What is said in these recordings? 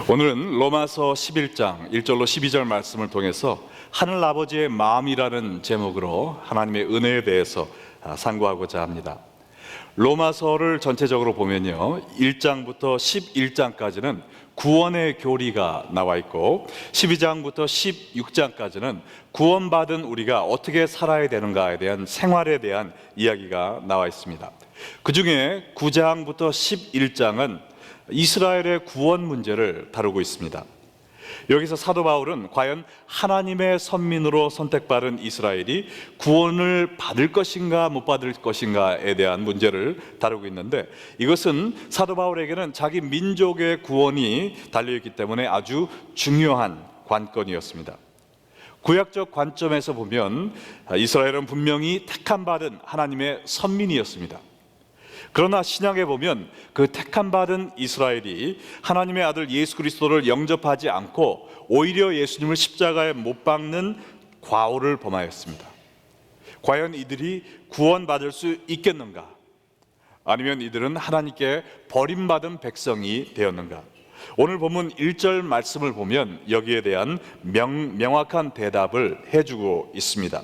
오늘은 로마서 11장 1절로 12절 말씀을 통해서 하늘 아버지의 마음이라는 제목으로 하나님의 은혜에 대해서 상고하고자 합니다. 로마서를 전체적으로 보면요, 1장부터 11장까지는 구원의 교리가 나와 있고 12장부터 16장까지는 구원받은 우리가 어떻게 살아야 되는가에 대한 생활에 대한 이야기가 나와 있습니다. 그 중에 9장부터 11장은 이스라엘의 구원 문제를 다루고 있습니다. 여기서 사도 바울은 과연 하나님의 선민으로 선택받은 이스라엘이 구원을 받을 것인가 못 받을 것인가에 대한 문제를 다루고 있는데, 이것은 사도 바울에게는 자기 민족의 구원이 달려있기 때문에 아주 중요한 관건이었습니다. 구약적 관점에서 보면 이스라엘은 분명히 택함받은 하나님의 선민이었습니다. 그러나 신약에 보면 그 택함받은 이스라엘이 하나님의 아들 예수 그리스도를 영접하지 않고 오히려 예수님을 십자가에 못 박는 과오를 범하였습니다. 과연 이들이 구원받을 수 있겠는가? 아니면 이들은 하나님께 버림받은 백성이 되었는가? 오늘 본문 1절 말씀을 보면 여기에 대한 명확한 대답을 해주고 있습니다.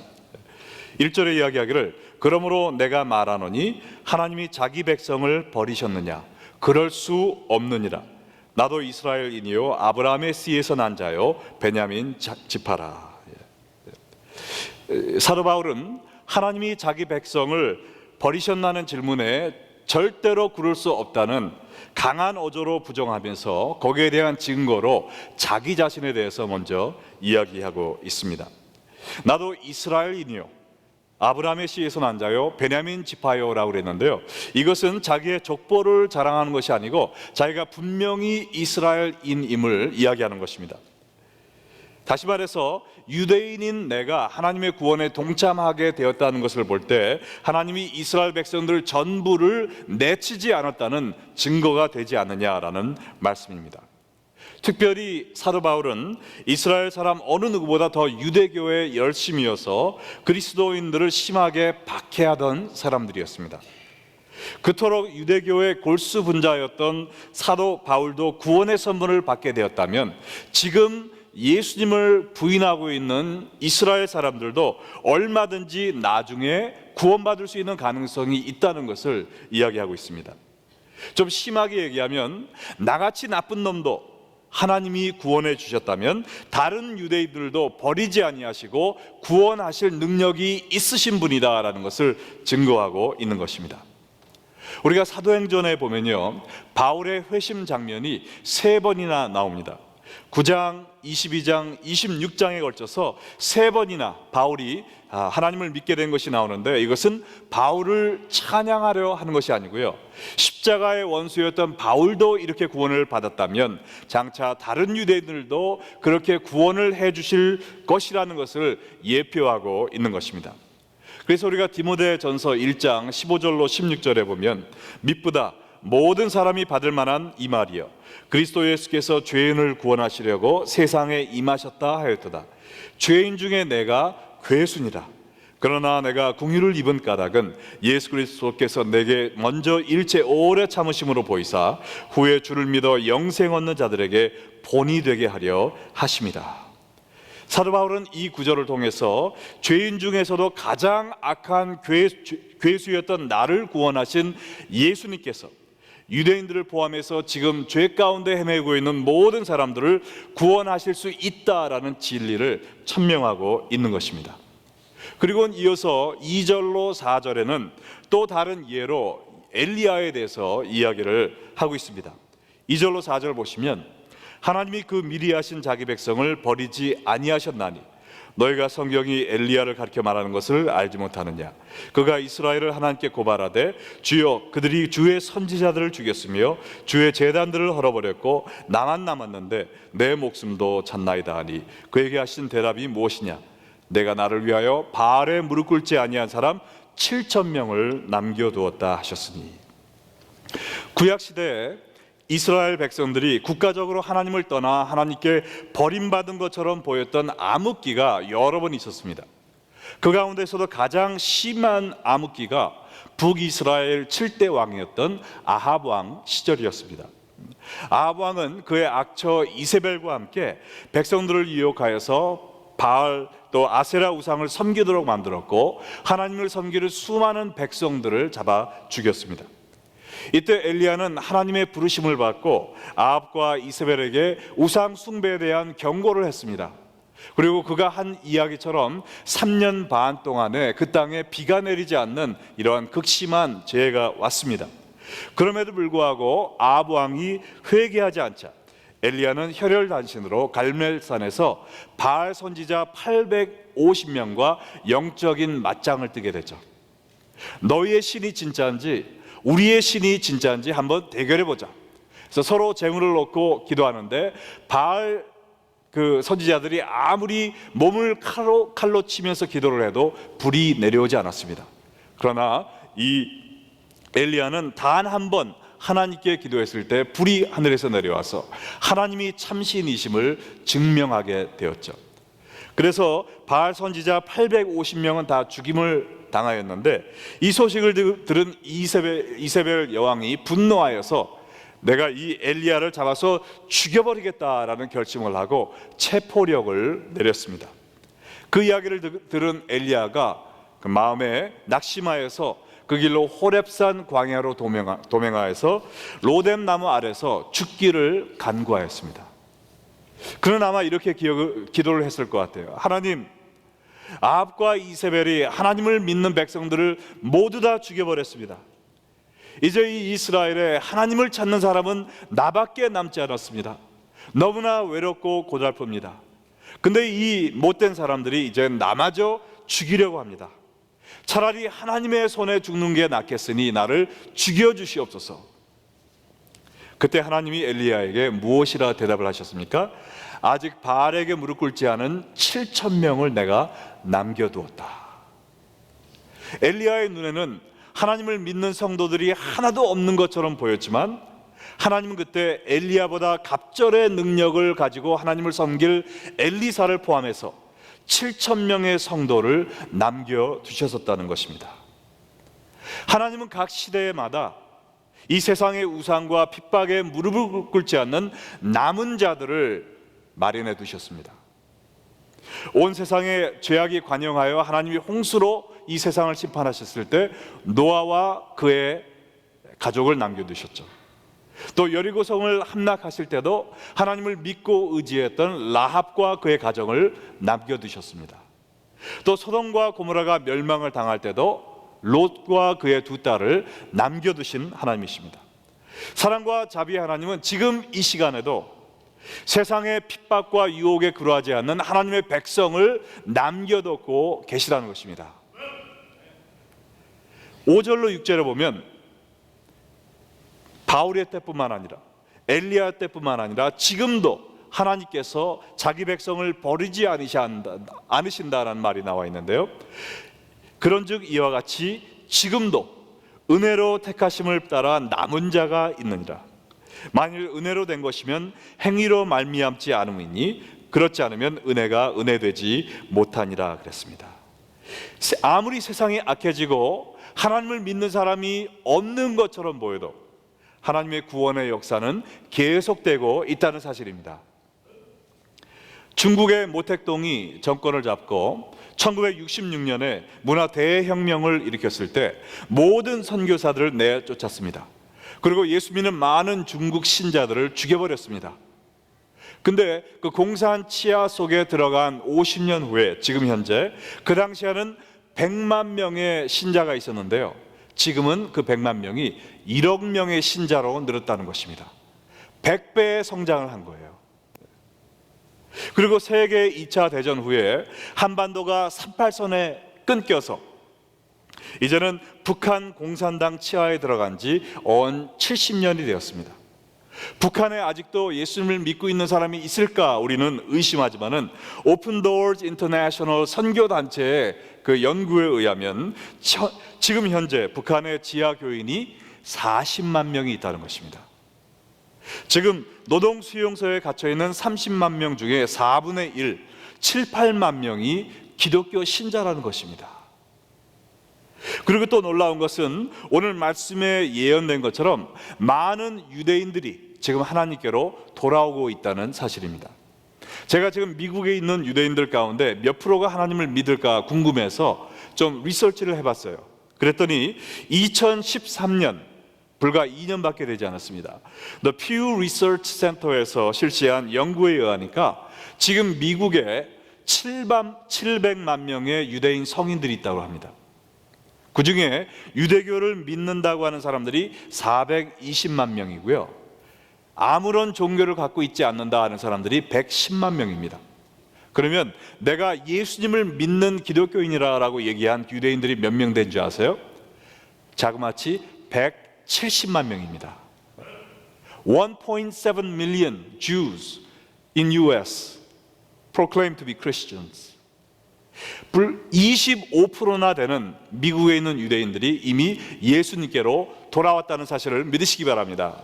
1절에 이야기하기를, 그러므로 내가 말하노니 하나님이 자기 백성을 버리셨느냐? 그럴 수 없느니라. 나도 이스라엘인이요 아브라함의 씨에서 난 자요 베냐민 지파라. 사도 바울은 하나님이 자기 백성을 버리셨나는 질문에 절대로 그럴 수 없다는 강한 어조로 부정하면서 거기에 대한 증거로 자기 자신에 대해서 먼저 이야기하고 있습니다. 나도 이스라엘인이요 아브라함의 씨에서 난 자요 베냐민 지파요라고 그랬는데요, 이것은 자기의 족보를 자랑하는 것이 아니고 자기가 분명히 이스라엘인임을 이야기하는 것입니다. 다시 말해서 유대인인 내가 하나님의 구원에 동참하게 되었다는 것을 볼 때 하나님이 이스라엘 백성들 전부를 내치지 않았다는 증거가 되지 않느냐라는 말씀입니다. 특별히 사도 바울은 이스라엘 사람 어느 누구보다 더 유대교에 열심이어서 그리스도인들을 심하게 박해하던 사람들이었습니다. 그토록 유대교의 골수 분자였던 사도 바울도 구원의 선물을 받게 되었다면, 지금 예수님을 부인하고 있는 이스라엘 사람들도 얼마든지 나중에 구원받을 수 있는 가능성이 있다는 것을 이야기하고 있습니다. 좀 심하게 얘기하면 나같이 나쁜 놈도 하나님이 구원해 주셨다면 다른 유대인들도 버리지 아니하시고 구원하실 능력이 있으신 분이다라는 것을 증거하고 있는 것입니다. 우리가 사도행전에 보면요, 바울의 회심 장면이 3번이나 나옵니다. 9장, 22장, 26장에 걸쳐서 3번이나 바울이 하나님을 믿게 된 것이 나오는데, 이것은 바울을 찬양하려 하는 것이 아니고요, 십자가의 원수였던 바울도 이렇게 구원을 받았다면 장차 다른 유대인들도 그렇게 구원을 해 주실 것이라는 것을 예표하고 있는 것입니다. 그래서 우리가 디모데전서 1장 15절로 16절에 보면, 미쁘다 모든 사람이 받을 만한 이 말이여, 그리스도 예수께서 죄인을 구원하시려고 세상에 임하셨다 하였도다. 죄인 중에 내가 괴순이라. 그러나 내가 긍휼을 입은 까닭은 예수 그리스도께서 내게 먼저 일체 오래 참으심으로 보이사 후에 주를 믿어 영생 얻는 자들에게 본이 되게 하려 하심이다. 사도 바울은 이 구절을 통해서 죄인 중에서도 가장 악한 괴수였던 나를 구원하신 예수님께서 유대인들을 포함해서 지금 죄 가운데 헤매고 있는 모든 사람들을 구원하실 수 있다라는 진리를 천명하고 있는 것입니다. 그리고 이어서 2절로 4절에는 또 다른 예로 엘리야에 대해서 이야기를 하고 있습니다. 2절로 4절 보시면, 하나님이 그 미리 하신 자기 백성을 버리지 아니하셨나니 너희가 성경이 엘리야를 가르쳐 말하는 것을 알지 못하느냐? 그가 이스라엘을 하나님께 고발하되 주여 그들이 주의 선지자들을 죽였으며 주의 제단들을 헐어버렸고 나만 남았는데 내 목숨도 잤나이다 하니 그에게 하신 대답이 무엇이냐? 내가 나를 위하여 바알에 무릎 꿇지 아니한 사람 7,000명을 남겨두었다 하셨으니. 구약시대에 이스라엘 백성들이 국가적으로 하나님을 떠나 하나님께 버림받은 것처럼 보였던 암흑기가 여러 번 있었습니다. 그 가운데서도 가장 심한 암흑기가 북이스라엘 7대 왕이었던 아합 왕 시절이었습니다. 아합 왕은 그의 악처 이세벨과 함께 백성들을 유혹하여서 바알 또 아세라 우상을 섬기도록 만들었고, 하나님을 섬기는 수많은 백성들을 잡아 죽였습니다. 이때 엘리야는 하나님의 부르심을 받고 아합과 이세벨에게 우상 숭배에 대한 경고를 했습니다. 그리고 그가 한 이야기처럼 3년 반 동안에 그 땅에 비가 내리지 않는 이러한 극심한 재해가 왔습니다. 그럼에도 불구하고 아합 왕이 회개하지 않자 엘리야는 혈혈단신으로 갈멜산에서 바알 선지자 850명과 영적인 맞짱을 뜨게 되죠. 너희의 신이 진짜인지 우리의 신이 진짜인지 한번 대결해 보자. 그래서 서로 재물을 놓고 기도하는데, 바알 그 선지자들이 아무리 몸을 칼로 치면서 기도를 해도 불이 내려오지 않았습니다. 그러나 이 엘리야는 단 한 번 하나님께 기도했을 때 불이 하늘에서 내려와서 하나님이 참신이심을 증명하게 되었죠. 그래서 바알 선지자 850명은 다 죽임을 당하였는데, 이 소식을 들은 이세벨 여왕이 분노하여서 내가 이 엘리야를 잡아서 죽여버리겠다라는 결심을 하고 체포력을 내렸습니다. 그 이야기를 들은 엘리야가 그 마음에 낙심하여서 그 길로 호렙산 광야로 도명하여서 로뎀 나무 아래서 죽기를 간구하였습니다. 그는 아마 이렇게 기도를 했을 것 같아요. 하나님, 아합과 이세벨이 하나님을 믿는 백성들을 모두 다 죽여버렸습니다. 이제 이 이스라엘에 하나님을 찾는 사람은 나밖에 남지 않았습니다. 너무나 외롭고 고달픕니다. 근데 이 못된 사람들이 이제 나마저 죽이려고 합니다. 차라리 하나님의 손에 죽는 게 낫겠으니 나를 죽여주시옵소서. 그때 하나님이 엘리야에게 무엇이라 대답을 하셨습니까? 아직 바알에게 무릎 꿇지 않은 7,000명을 내가 남겨두었다. 엘리야의 눈에는 하나님을 믿는 성도들이 하나도 없는 것처럼 보였지만, 하나님은 그때 엘리야보다 갑절의 능력을 가지고 하나님을 섬길 엘리사를 포함해서 7,000명의 성도를 남겨두셨었다는 것입니다. 하나님은 각 시대마다 이 세상의 우상과 핍박에 무릎을 꿇지 않는 남은 자들을 마련해 두셨습니다. 온 세상에 죄악이 관영하여 하나님이 홍수로 이 세상을 심판하셨을 때 노아와 그의 가족을 남겨두셨죠. 또 여리고성을 함락하실 때도 하나님을 믿고 의지했던 라합과 그의 가정을 남겨두셨습니다. 또 소돔과 고모라가 멸망을 당할 때도 롯과 그의 두 딸을 남겨두신 하나님이십니다. 사랑과 자비의 하나님은 지금 이 시간에도 세상의 핍박과 유혹에 굴하지 않는 하나님의 백성을 남겨두고 계시다는 것입니다. 5절로 6절에 보면 바울의 때뿐만 아니라 엘리야 때뿐만 아니라 지금도 하나님께서 자기 백성을 버리지 않으신다라는 말이 나와 있는데요, 그런즉 이와 같이 지금도 은혜로 택하심을 따라 남은 자가 있느니라. 만일 은혜로 된 것이면 행위로 말미암지 않음이니 그렇지 않으면 은혜가 은혜되지 못하니라 그랬습니다. 아무리 세상이 악해지고 하나님을 믿는 사람이 없는 것처럼 보여도 하나님의 구원의 역사는 계속되고 있다는 사실입니다. 중국의 모택동이 정권을 잡고 1966년에 문화 대혁명을 일으켰을 때 모든 선교사들을 내쫓았습니다. 그리고 예수 믿는 많은 중국 신자들을 죽여버렸습니다. 근데 그 공산 치하 속에 들어간 50년 후에 지금 현재, 그 당시에는 100만 명의 신자가 있었는데요, 지금은 그 100만 명이 1억 명의 신자로 늘었다는 것입니다. 100배의 성장을 한 거예요. 그리고 세계 2차 대전 후에 한반도가 38선에 끊겨서 이제는 북한 공산당 치하에 들어간 지 언 70년이 되었습니다. 북한에 아직도 예수님을 믿고 있는 사람이 있을까 우리는 의심하지만은 오픈 도어즈 인터내셔널 선교단체의 그 연구에 의하면 지금 현재 북한의 지하 교인이 40만 명이 있다는 것입니다. 지금 노동 수용소에 갇혀 있는 30만 명 중에 4분의 1, 7, 8만 명이 기독교 신자라는 것입니다. 그리고 또 놀라운 것은 오늘 말씀에 예언된 것처럼 많은 유대인들이 지금 하나님께로 돌아오고 있다는 사실입니다. 제가 지금 미국에 있는 유대인들 가운데 몇 프로가 하나님을 믿을까 궁금해서 좀 리서치를 해봤어요. 그랬더니 2013년, 불과 2년밖에 되지 않았습니다. The Pew Research Center에서 실시한 연구에 의하니까 지금 미국에 700만 명의 유대인 성인들이 있다고 합니다. 그 중에 유대교를 믿는다고 하는 사람들이 420만 명이고요. 아무런 종교를 갖고 있지 않는다 하는 사람들이 110만 명입니다. 그러면 내가 예수님을 믿는 기독교인이라고 얘기한 유대인들이 몇 명 된 줄 아세요? 자그마치 170만 명입니다. 1.7 million Jews in US proclaim to be Christians. 25%나 되는 미국에 있는 유대인들이 이미 예수님께로 돌아왔다는 사실을 믿으시기 바랍니다.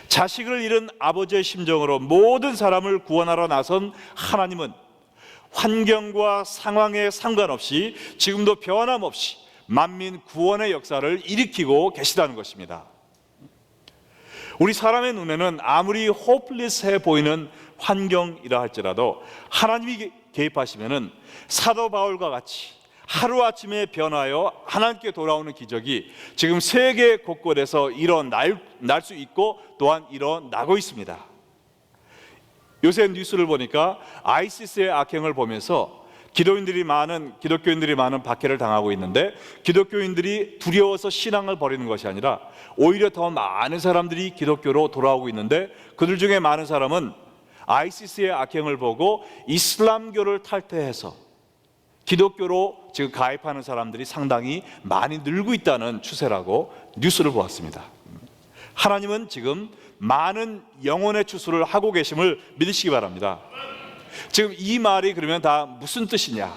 자식을 잃은 아버지의 심정으로 모든 사람을 구원하러 나선 하나님은 환경과 상황에 상관없이 지금도 변함없이 만민 구원의 역사를 일으키고 계시다는 것입니다. 우리 사람의 눈에는 아무리 호플리스해 보이는 환경이라 할지라도 하나님이 개입하시면은 사도 바울과 같이 하루아침에 변하여 하나님께 돌아오는 기적이 지금 세계 곳곳에서 일어날 수 있고 또한 일어나고 있습니다. 요새 뉴스를 보니까 아이시스의 악행을 보면서 기독교인들이 많은 박해를 당하고 있는데, 기독교인들이 두려워서 신앙을 버리는 것이 아니라 오히려 더 많은 사람들이 기독교로 돌아오고 있는데, 그들 중에 많은 사람은 아이시스의 악행을 보고 이슬람교를 탈퇴해서 기독교로 지금 가입하는 사람들이 상당히 많이 늘고 있다는 추세라고 뉴스를 보았습니다. 하나님은 지금 많은 영혼의 추수를 하고 계심을 믿으시기 바랍니다. 지금 이 말이 그러면 다 무슨 뜻이냐?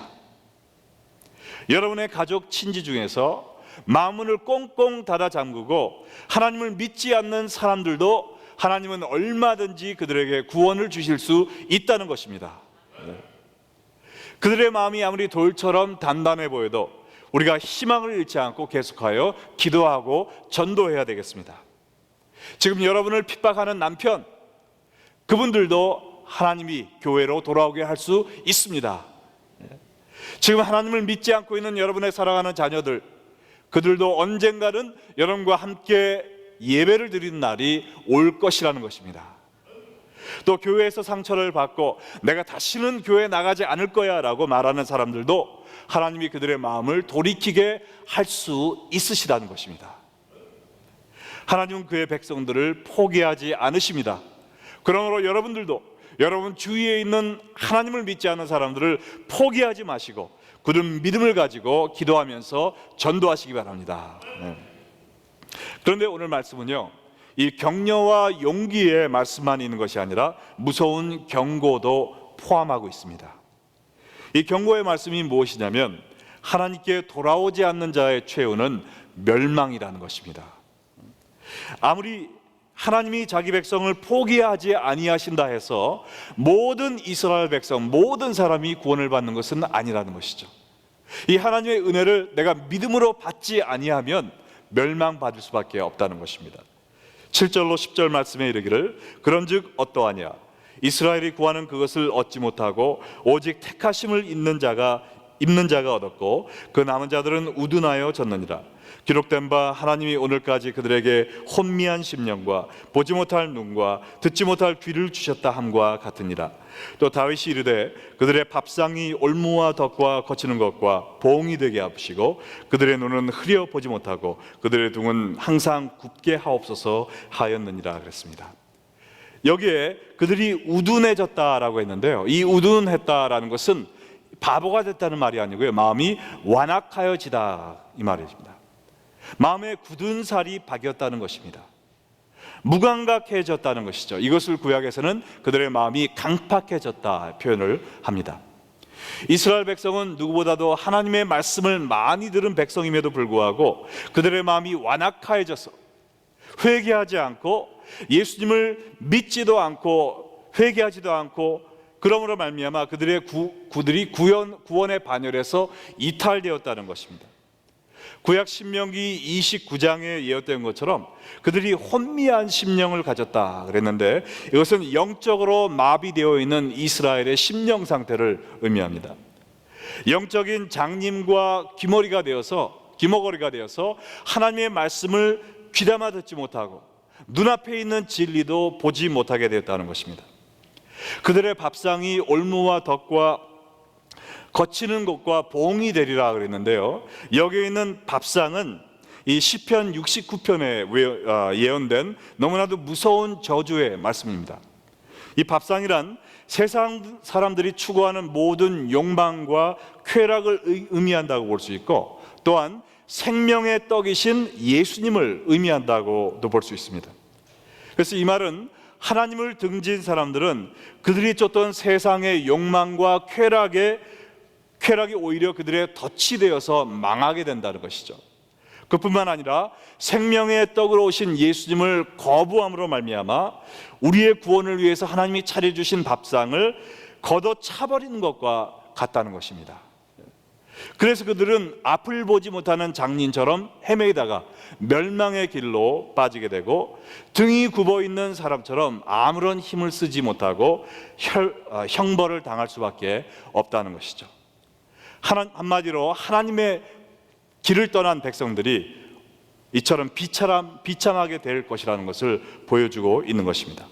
여러분의 가족 친지 중에서 마음문을 꽁꽁 닫아 잠그고 하나님을 믿지 않는 사람들도 하나님은 얼마든지 그들에게 구원을 주실 수 있다는 것입니다. 그들의 마음이 아무리 돌처럼 단단해 보여도 우리가 희망을 잃지 않고 계속하여 기도하고 전도해야 되겠습니다. 지금 여러분을 핍박하는 남편, 그분들도 하나님이 교회로 돌아오게 할 수 있습니다. 지금 하나님을 믿지 않고 있는 여러분의 사랑하는 자녀들, 그들도 언젠가는 여러분과 함께 예배를 드리는 날이 올 것이라는 것입니다. 또 교회에서 상처를 받고 내가 다시는 교회에 나가지 않을 거야 라고 말하는 사람들도 하나님이 그들의 마음을 돌이키게 할 수 있으시다는 것입니다. 하나님은 그의 백성들을 포기하지 않으십니다. 그러므로 여러분들도 여러분 주위에 있는 하나님을 믿지 않는 사람들을 포기하지 마시고 그들 믿음을 가지고 기도하면서 전도하시기 바랍니다. 그런데 오늘 말씀은요, 이 격려와 용기의 말씀만 있는 것이 아니라 무서운 경고도 포함하고 있습니다. 이 경고의 말씀이 무엇이냐면 하나님께 돌아오지 않는 자의 최후는 멸망이라는 것입니다. 아무리 하나님이 자기 백성을 포기하지 아니하신다 해서 모든 이스라엘 백성, 모든 사람이 구원을 받는 것은 아니라는 것이죠. 이 하나님의 은혜를 내가 믿음으로 받지 아니하면 멸망받을 수밖에 없다는 것입니다. 7절로 10절 말씀에 이르기를 그런즉 어떠하냐 이스라엘이 구하는 그것을 얻지 못하고 오직 택하심을 입는 자가 얻었고 그 남은 자들은 우둔하여 졌느니라. 기록된 바 하나님이 오늘까지 그들에게 혼미한 심령과 보지 못할 눈과 듣지 못할 귀를 주셨다 함과 같으니라. 또 다윗이 이르되 그들의 밥상이 올무와 덕과 거치는 것과 봉이 되게 하시고 그들의 눈은 흐려 보지 못하고 그들의 등은 항상 굽게 하옵소서 하였느니라 그랬습니다. 여기에 그들이 우둔해졌다라고 했는데요, 이 우둔했다라는 것은 바보가 됐다는 말이 아니고요, 마음이 완악하여지다 이 말입니다. 마음에 굳은 살이 박였다는 것입니다. 무감각해졌다는 것이죠. 이것을 구약에서는 그들의 마음이 강팍해졌다 표현을 합니다. 이스라엘 백성은 누구보다도 하나님의 말씀을 많이 들은 백성임에도 불구하고 그들의 마음이 완악해져서 회개하지 않고 예수님을 믿지도 않고 회개하지도 않고 그러므로 말미암아 그들이 구원의 반열에서 이탈되었다는 것입니다. 구약 신명기 29장에 예언된 것처럼 그들이 혼미한 심령을 가졌다 그랬는데, 이것은 영적으로 마비되어 있는 이스라엘의 심령 상태를 의미합니다. 영적인 장님과 귀머거리가 되어서 하나님의 말씀을 귀담아 듣지 못하고 눈앞에 있는 진리도 보지 못하게 되었다는 것입니다. 그들의 밥상이 올무와 덕과 거치는 것과 봉이 되리라 그랬는데요, 여기에 있는 밥상은 이 시편 69편에 예언된 너무나도 무서운 저주의 말씀입니다. 이 밥상이란 세상 사람들이 추구하는 모든 욕망과 쾌락을 의미한다고 볼 수 있고, 또한 생명의 떡이신 예수님을 의미한다고도 볼 수 있습니다. 그래서 이 말은 하나님을 등진 사람들은 그들이 쫓던 세상의 욕망과 쾌락이 오히려 그들의 덫이 되어서 망하게 된다는 것이죠. 그뿐만 아니라 생명의 떡으로 오신 예수님을 거부함으로 말미암아 우리의 구원을 위해서 하나님이 차려주신 밥상을 걷어차버리는 것과 같다는 것입니다. 그래서 그들은 앞을 보지 못하는 장님처럼 헤매다가 멸망의 길로 빠지게 되고, 등이 굽어 있는 사람처럼 아무런 힘을 쓰지 못하고 형벌을 당할 수밖에 없다는 것이죠. 한마디로 하나님의 길을 떠난 백성들이 이처럼 비참하게 될 것이라는 것을 보여주고 있는 것입니다.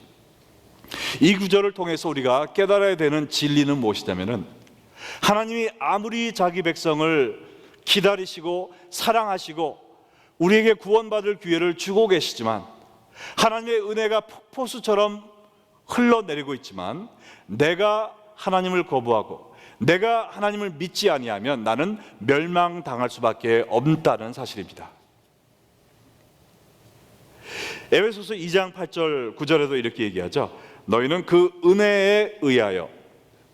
이 구절을 통해서 우리가 깨달아야 되는 진리는 무엇이냐면은, 하나님이 아무리 자기 백성을 기다리시고 사랑하시고 우리에게 구원받을 기회를 주고 계시지만, 하나님의 은혜가 폭포수처럼 흘러내리고 있지만, 내가 하나님을 거부하고 내가 하나님을 믿지 아니하면 나는 멸망당할 수밖에 없다는 사실입니다. 에베소서 2장 8절 9절에도 이렇게 얘기하죠. 너희는 그 은혜에 의하여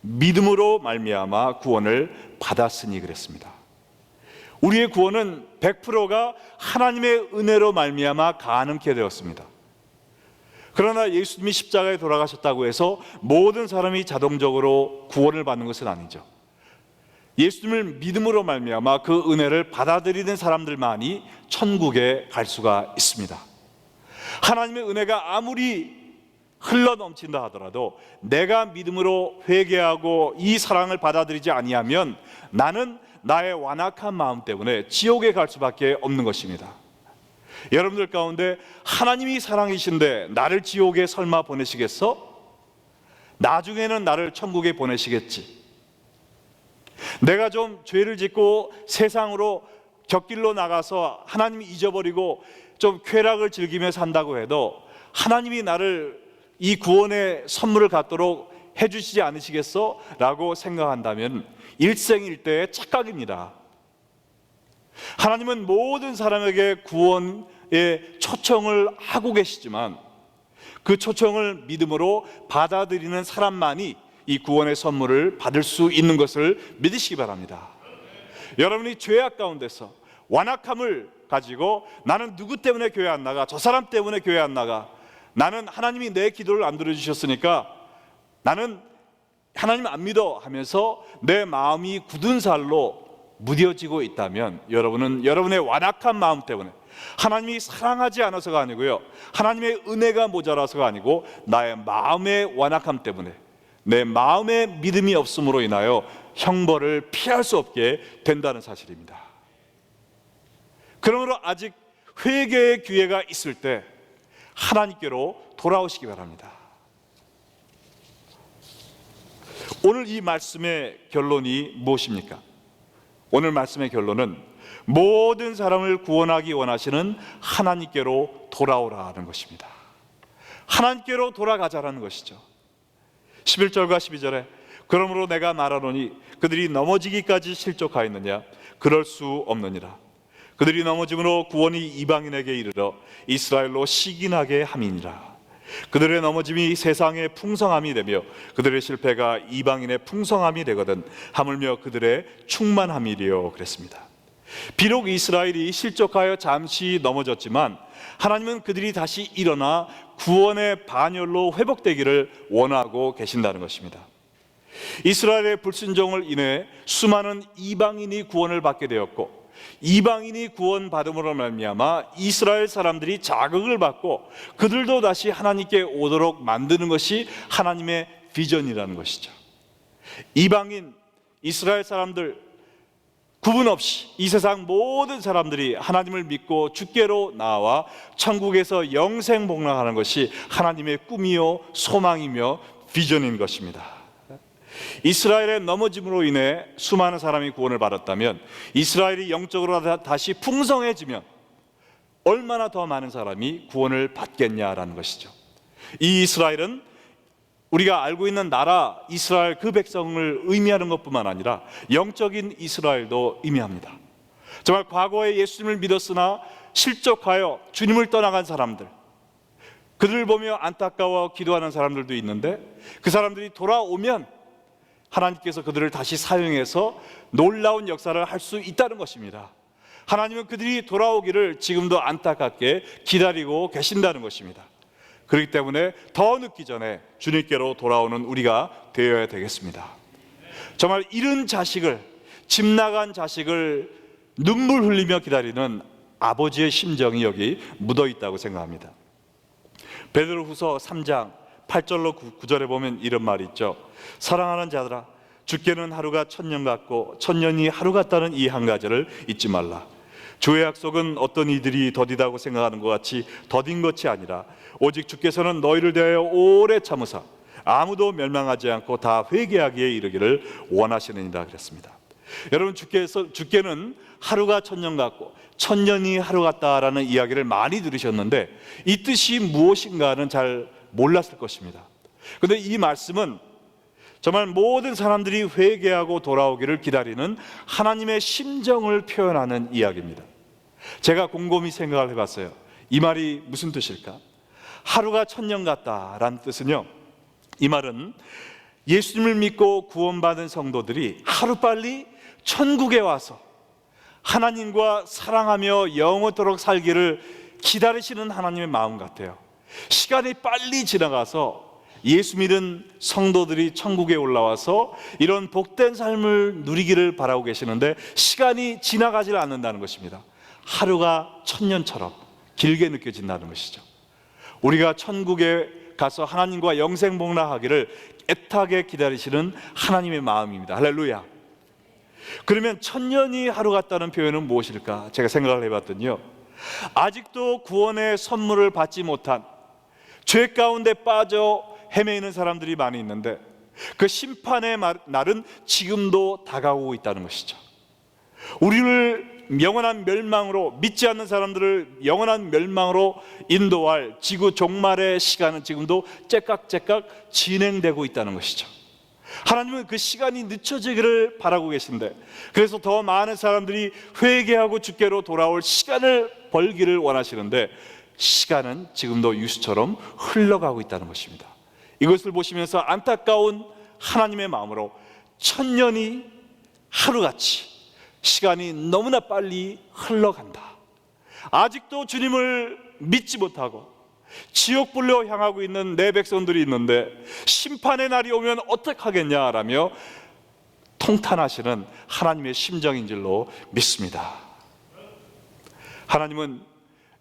믿음으로 말미암아 구원을 받았으니 그랬습니다. 우리의 구원은 100%가 하나님의 은혜로 말미암아 가능케 되었습니다. 그러나 예수님이 십자가에 돌아가셨다고 해서 모든 사람이 자동적으로 구원을 받는 것은 아니죠. 예수님을 믿음으로 말미암아 그 은혜를 받아들이는 사람들만이 천국에 갈 수가 있습니다. 하나님의 은혜가 아무리 흘러넘친다 하더라도 내가 믿음으로 회개하고 이 사랑을 받아들이지 아니하면 나는 나의 완악한 마음 때문에 지옥에 갈 수밖에 없는 것입니다. 여러분들 가운데 하나님이 사랑이신데 나를 지옥에 설마 보내시겠어? 나중에는 나를 천국에 보내시겠지. 내가 좀 죄를 짓고 세상으로 곁길로 나가서 하나님이 잊어버리고 좀 쾌락을 즐기며 산다고 해도 하나님이 나를 이 구원의 선물을 갖도록 해주시지 않으시겠어? 라고 생각한다면 일생일대의 착각입니다. 하나님은 모든 사람에게 구원의 초청을 하고 계시지만 그 초청을 믿음으로 받아들이는 사람만이 이 구원의 선물을 받을 수 있는 것을 믿으시기 바랍니다. 여러분이 죄악 가운데서 완악함을 가지고 나는 누구 때문에 교회 안 나가? 저 사람 때문에 교회 안 나가? 나는 하나님이 내 기도를 안 들어주셨으니까 나는 하나님 안 믿어 하면서 내 마음이 굳은 살로 무뎌지고 있다면 여러분은 여러분의 완악한 마음 때문에, 하나님이 사랑하지 않아서가 아니고요, 하나님의 은혜가 모자라서가 아니고 나의 마음의 완악함 때문에, 내 마음의 믿음이 없음으로 인하여 형벌을 피할 수 없게 된다는 사실입니다. 그러므로 아직 회개의 기회가 있을 때 하나님께로 돌아오시기 바랍니다. 오늘 이 말씀의 결론이 무엇입니까? 오늘 말씀의 결론은 모든 사람을 구원하기 원하시는 하나님께로 돌아오라는 것입니다. 하나님께로 돌아가자라는 것이죠. 11절과 12절에 그러므로 내가 말하노니 그들이 넘어지기까지 실족하였느냐? 그럴 수 없느니라. 그들이 넘어짐으로 구원이 이방인에게 이르러 이스라엘로 시기나게 함이니라. 그들의 넘어짐이 세상의 풍성함이 되며 그들의 실패가 이방인의 풍성함이 되거든 하물며 그들의 충만함이리요 그랬습니다. 비록 이스라엘이 실족하여 잠시 넘어졌지만 하나님은 그들이 다시 일어나 구원의 반열로 회복되기를 원하고 계신다는 것입니다. 이스라엘의 불순종을 인해 수많은 이방인이 구원을 받게 되었고 이방인이 구원받음으로 말미암아 이스라엘 사람들이 자극을 받고 그들도 다시 하나님께 오도록 만드는 것이 하나님의 비전이라는 것이죠. 이방인, 이스라엘 사람들 구분 없이 이 세상 모든 사람들이 하나님을 믿고 주께로 나와 천국에서 영생복락하는 것이 하나님의 꿈이요 소망이며 비전인 것입니다. 이스라엘의 넘어짐으로 인해 수많은 사람이 구원을 받았다면, 이스라엘이 영적으로 다시 풍성해지면 얼마나 더 많은 사람이 구원을 받겠냐라는 것이죠. 이 이스라엘은 우리가 알고 있는 나라 이스라엘 그 백성을 의미하는 것뿐만 아니라 영적인 이스라엘도 의미합니다. 정말 과거에 예수님을 믿었으나 실족하여 주님을 떠나간 사람들, 그들을 보며 안타까워 기도하는 사람들도 있는데, 그 사람들이 돌아오면 하나님께서 그들을 다시 사용해서 놀라운 역사를 할 수 있다는 것입니다. 하나님은 그들이 돌아오기를 지금도 안타깝게 기다리고 계신다는 것입니다. 그렇기 때문에 더 늦기 전에 주님께로 돌아오는 우리가 되어야 되겠습니다. 정말 잃은 자식을, 집 나간 자식을 눈물 흘리며 기다리는 아버지의 심정이 여기 묻어 있다고 생각합니다. 베드로후서 3장 8절로 9절에 보면 이런 말이 있죠. 사랑하는 자들아, 주께는 하루가 천년 같고 천년이 하루 같다는 이 한 가지를 잊지 말라. 주의 약속은 어떤 이들이 더디다고 생각하는 것 같이 더딘 것이 아니라 오직 주께서는 너희를 대하여 오래 참으사 아무도 멸망하지 않고 다 회개하기에 이르기를 원하시느니라 그랬습니다. 여러분, 주께는 하루가 천년 같고 천년이 하루 같다라는 이야기를 많이 들으셨는데 이 뜻이 무엇인가는 잘 몰랐을 것입니다. 그런데 이 말씀은 정말 모든 사람들이 회개하고 돌아오기를 기다리는 하나님의 심정을 표현하는 이야기입니다. 제가 곰곰이 생각을 해봤어요. 이 말이 무슨 뜻일까? 하루가 천년 같다라는 뜻은요, 이 말은 예수님을 믿고 구원받은 성도들이 하루빨리 천국에 와서 하나님과 사랑하며 영원토록 살기를 기다리시는 하나님의 마음 같아요. 시간이 빨리 지나가서 예수 믿은 성도들이 천국에 올라와서 이런 복된 삶을 누리기를 바라고 계시는데 시간이 지나가질 않는다는 것입니다. 하루가 천년처럼 길게 느껴진다는 것이죠. 우리가 천국에 가서 하나님과 영생복락하기를 애타게 기다리시는 하나님의 마음입니다. 할렐루야. 그러면 천년이 하루 같다는 표현은 무엇일까? 제가 생각을 해봤더니요, 아직도 구원의 선물을 받지 못한 죄 가운데 빠져 헤매이는 사람들이 많이 있는데 그 심판의 날은 지금도 다가오고 있다는 것이죠. 우리를 영원한 멸망으로, 믿지 않는 사람들을 영원한 멸망으로 인도할 지구 종말의 시간은 지금도 째깍째깍 진행되고 있다는 것이죠. 하나님은 그 시간이 늦춰지기를 바라고 계신데, 그래서 더 많은 사람들이 회개하고 주께로 돌아올 시간을 벌기를 원하시는데 시간은 지금도 유수처럼 흘러가고 있다는 것입니다. 이것을 보시면서 안타까운 하나님의 마음으로 천년이 하루같이 시간이 너무나 빨리 흘러간다. 아직도 주님을 믿지 못하고 지옥불로 향하고 있는 내 백성들이 있는데 심판의 날이 오면 어떡하겠냐라며 통탄하시는 하나님의 심정인 줄로 믿습니다. 하나님은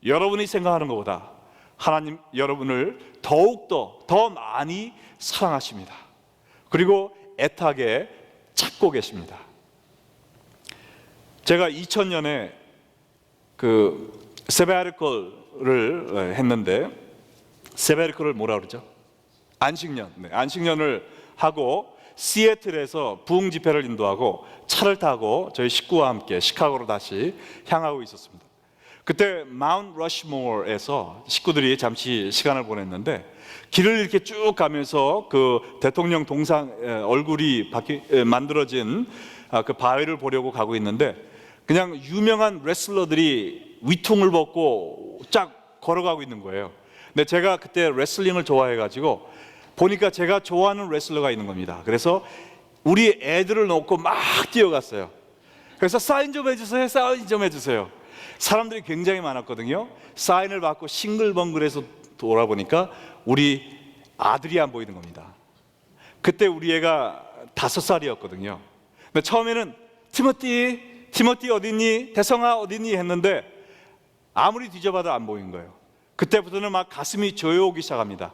여러분이 생각하는 것보다 하나님 여러분을 더욱더 더 많이 사랑하십니다. 그리고 애타게 찾고 계십니다. 제가 2000년에 그 세바리컬을 했는데, 세바리컬을 뭐라 그러죠? 안식년. 네, 안식년을 하고 시애틀에서 부흥 집회를 인도하고 차를 타고 저희 식구와 함께 시카고로 다시 향하고 있었습니다. 그때 마운트 러시모어에서 식구들이 잠시 시간을 보냈는데 길을 이렇게 쭉 가면서 그 대통령 동상 얼굴이 만들어진 그 바위를 보려고 가고 있는데 그냥 유명한 레슬러들이 위퉁을 벗고 쫙 걸어가고 있는 거예요. 근데 제가 그때 레슬링을 좋아해가지고 보니까 제가 좋아하는 레슬러가 있는 겁니다. 그래서 우리 애들을 놓고 막 뛰어갔어요. 그래서 사인 좀 해주세요, 사인 좀 해주세요. 사람들이 굉장히 많았거든요. 사인을 받고 싱글벙글해서 돌아보니까 우리 아들이 안 보이는 겁니다. 그때 우리 애가 5살이었거든요. 근데 처음에는 티모티 티모티 어딨니? 대성아 어딨니? 했는데 아무리 뒤져봐도 안 보인 거예요. 그때부터는 막 가슴이 조여오기 시작합니다.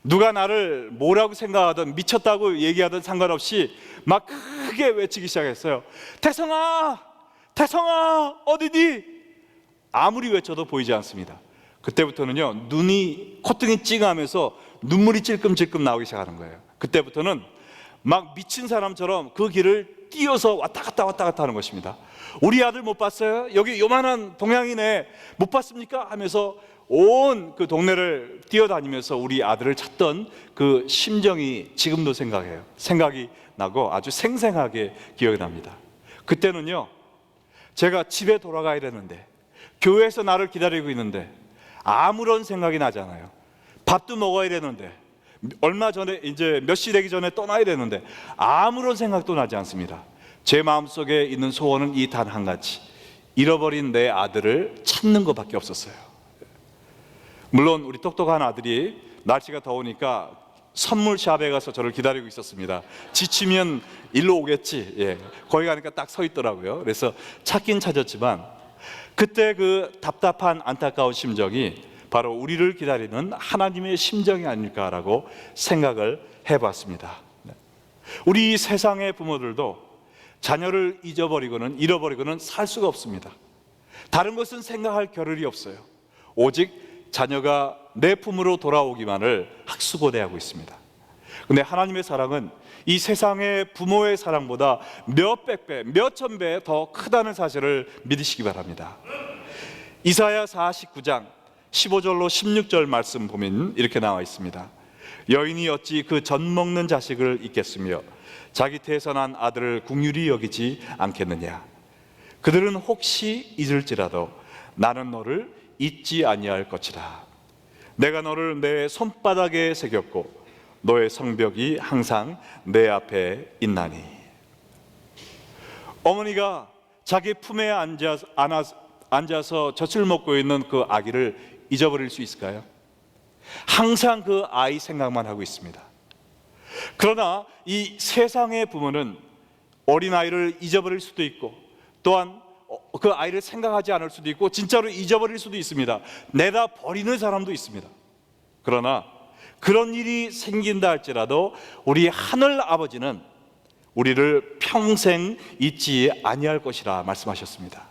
누가 나를 뭐라고 생각하든 미쳤다고 얘기하든 상관없이 막 크게 외치기 시작했어요. 태성아, 태성아 어디니? 아무리 외쳐도 보이지 않습니다. 그때부터는요, 눈이 콧등이 찡하면서 눈물이 찔끔찔끔 나오기 시작하는 거예요. 그때부터는 막 미친 사람처럼 그 길을 뛰어서 왔다 갔다 하는 것입니다. 우리 아들 못 봤어요? 여기 요만한 동양이네, 못 봤습니까? 하면서 온 그 동네를 뛰어다니면서 우리 아들을 찾던 그 심정이 지금도 생각이 나고 아주 생생하게 기억이 납니다. 그때는요, 제가 집에 돌아가야 되는데, 교회에서 나를 기다리고 있는데 아무런 생각이 나지 않아요. 밥도 먹어야 되는데, 얼마 전에 이제 몇 시 되기 전에 떠나야 되는데 아무런 생각도 나지 않습니다. 제 마음속에 있는 소원은 이 단 한 가지, 잃어버린 내 아들을 찾는 것밖에 없었어요. 물론 우리 똑똑한 아들이 날씨가 더우니까 선물샵에 가서 저를 기다리고 있었습니다. 지치면 일로 오겠지. 예, 거기 가니까 딱 서 있더라고요. 그래서 찾긴 찾았지만 그때 그 답답한 안타까운 심정이 바로 우리를 기다리는 하나님의 심정이 아닐까라고 생각을 해봤습니다. 우리 세상의 부모들도 자녀를 잃어버리고는 살 수가 없습니다. 다른 것은 생각할 겨를이 없어요. 오직 자녀가 내 품으로 돌아오기만을 학수고대하고 있습니다. 그런데 하나님의 사랑은 이 세상의 부모의 사랑보다 몇백 배, 몇천 배 더 크다는 사실을 믿으시기 바랍니다. 이사야 49장 15절로 16절 말씀 보면 이렇게 나와 있습니다. 여인이 어찌 그 젖 먹는 자식을 잊겠으며 자기 태에서 난 아들을 긍휼히 여기지 않겠느냐. 그들은 혹시 잊을지라도 나는 너를 잊지 아니할 것이라. 내가 너를 내 손바닥에 새겼고 너의 성벽이 항상 내 앞에 있나니. 어머니가 자기 품에 앉아서 젖을 먹고 있는 그 아기를 잊어버릴 수 있을까요? 항상 그 아이 생각만 하고 있습니다. 그러나 이 세상의 부모는 어린아이를 잊어버릴 수도 있고, 또한 그 아이를 생각하지 않을 수도 있고, 진짜로 잊어버릴 수도 있습니다. 내다 버리는 사람도 있습니다. 그러나 그런 일이 생긴다 할지라도 우리 하늘 아버지는 우리를 평생 잊지 아니할 것이라 말씀하셨습니다.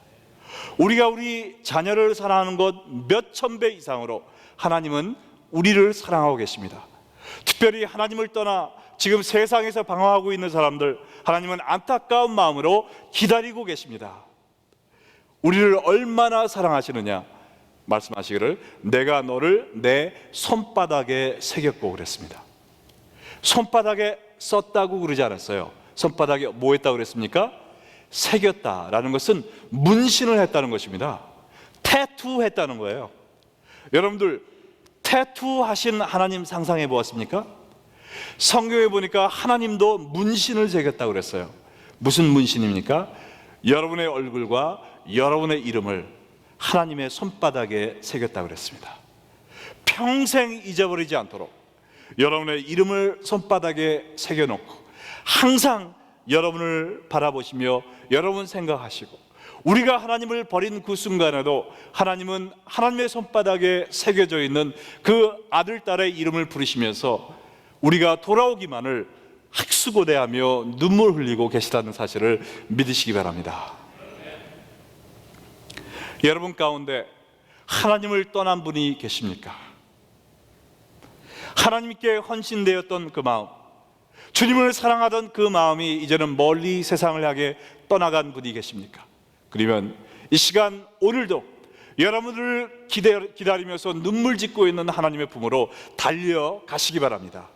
우리가 우리 자녀를 사랑하는 것 몇천 배 이상으로 하나님은 우리를 사랑하고 계십니다. 특별히 하나님을 떠나 지금 세상에서 방황하고 있는 사람들, 하나님은 안타까운 마음으로 기다리고 계십니다. 우리를 얼마나 사랑하시느냐 말씀하시기를 내가 너를 내 손바닥에 새겼고 그랬습니다. 손바닥에 썼다고 그러지 않았어요. 손바닥에 뭐 했다고 그랬습니까? 새겼다라는 것은 문신을 했다는 것입니다. 태투 했다는 거예요. 여러분들 태투 하신 하나님 상상해 보았습니까? 성경에 보니까 하나님도 문신을 새겼다고 그랬어요. 무슨 문신입니까? 여러분의 얼굴과 여러분의 이름을 하나님의 손바닥에 새겼다고 그랬습니다. 평생 잊어버리지 않도록 여러분의 이름을 손바닥에 새겨놓고 항상 여러분을 바라보시며 여러분 생각하시고, 우리가 하나님을 버린 그 순간에도 하나님은 하나님의 손바닥에 새겨져 있는 그 아들, 딸의 이름을 부르시면서 우리가 돌아오기만을 학수고대하며 눈물 흘리고 계시다는 사실을 믿으시기 바랍니다. 여러분 가운데 하나님을 떠난 분이 계십니까? 하나님께 헌신되었던 그 마음, 주님을 사랑하던 그 마음이 이제는 멀리 세상을 향해 떠나간 분이 계십니까? 그러면 이 시간 오늘도 여러분을 기다리면서 눈물 짓고 있는 하나님의 품으로 달려가시기 바랍니다.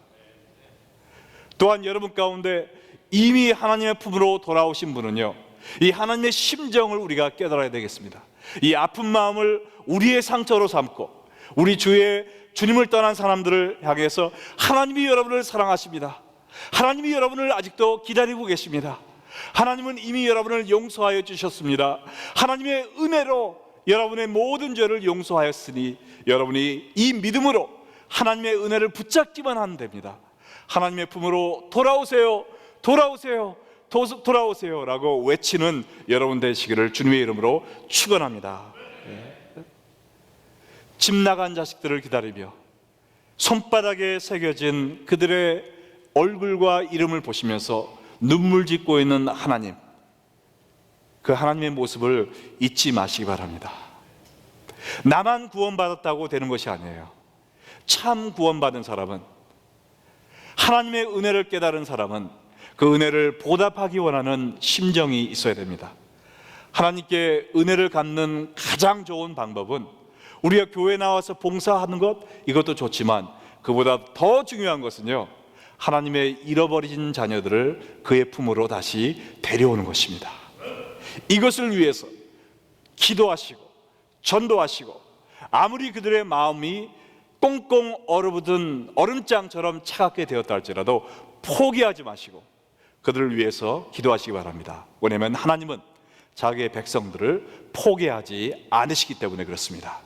또한 여러분 가운데 이미 하나님의 품으로 돌아오신 분은요, 이 하나님의 심정을 우리가 깨달아야 되겠습니다. 이 아픈 마음을 우리의 상처로 삼고 우리 주의 주님을 떠난 사람들을 향해서 하나님이 여러분을 사랑하십니다. 하나님이 여러분을 아직도 기다리고 계십니다. 하나님은 이미 여러분을 용서하여 주셨습니다. 하나님의 은혜로 여러분의 모든 죄를 용서하였으니 여러분이 이 믿음으로 하나님의 은혜를 붙잡기만 하면 됩니다. 하나님의 품으로 돌아오세요. 돌아오세요. 돌아오세요라고 외치는 여러분 되시기를 주님의 이름으로 축원합니다. 집 나간 자식들을 기다리며 손바닥에 새겨진 그들의 얼굴과 이름을 보시면서 눈물 짓고 있는 하나님, 그 하나님의 모습을 잊지 마시기 바랍니다. 나만 구원받았다고 되는 것이 아니에요. 참 구원받은 사람은, 하나님의 은혜를 깨달은 사람은 그 은혜를 보답하기 원하는 심정이 있어야 됩니다. 하나님께 은혜를 갚는 가장 좋은 방법은 우리가 교회 나와서 봉사하는 것, 이것도 좋지만 그보다 더 중요한 것은요, 하나님의 잃어버린 자녀들을 그의 품으로 다시 데려오는 것입니다. 이것을 위해서 기도하시고 전도하시고, 아무리 그들의 마음이 꽁꽁 얼어붙은 얼음장처럼 차갑게 되었다 할지라도 포기하지 마시고 그들을 위해서 기도하시기 바랍니다. 왜냐하면 하나님은 자기의 백성들을 포기하지 않으시기 때문에 그렇습니다.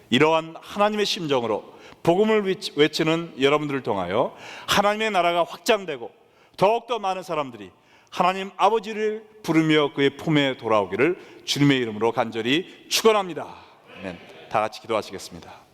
이러한 하나님의 심정으로 복음을 외치는 여러분들을 통하여 하나님의 나라가 확장되고 더욱더 많은 사람들이 하나님 아버지를 부르며 그의 품에 돌아오기를 주님의 이름으로 간절히 축원합니다. 아멘. 다 같이 기도하시겠습니다.